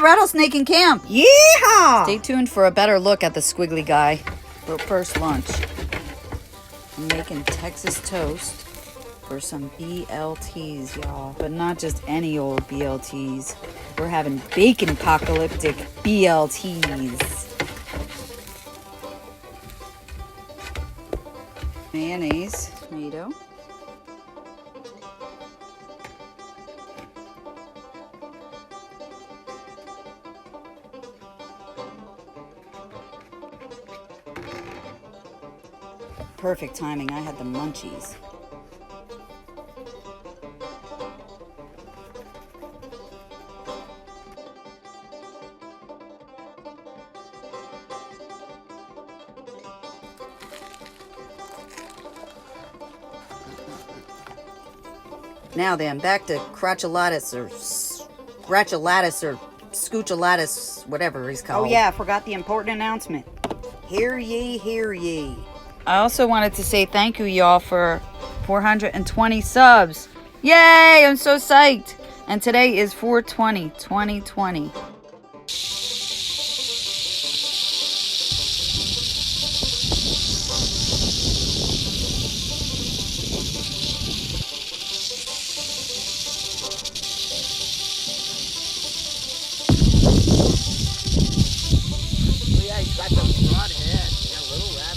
Rattlesnake in camp. Yeehaw! Stay tuned for a better look at the squiggly guy. But first, lunch. I'm making Texas toast for some BLTs, y'all. But not just any old BLTs. We're having Baconpocalyptic BLTs. Mayonnaise, tomato. Perfect timing, I had the munchies. Now then, back to crotchalatus or scratchalatus or scoochalatus, whatever he's called. Oh yeah, I forgot the important announcement. Hear ye, hear ye. I also wanted to say thank you, y'all, for 420 subs. Yay, I'm so psyched. And today is 4/20/2020.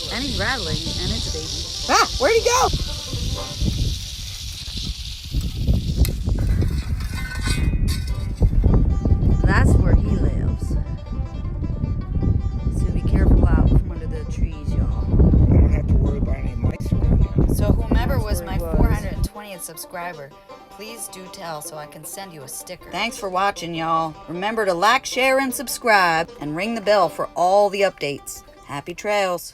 And he's rattling, and it's a baby. Ah, where'd he go? That's where he lives. So be careful out from under the trees, y'all. I don't have to worry about any mice around here. So whomever was my 420th subscriber, please do tell so I can send you a sticker. Thanks for watching, y'all. Remember to like, share, and subscribe, and ring the bell for all the updates. Happy trails.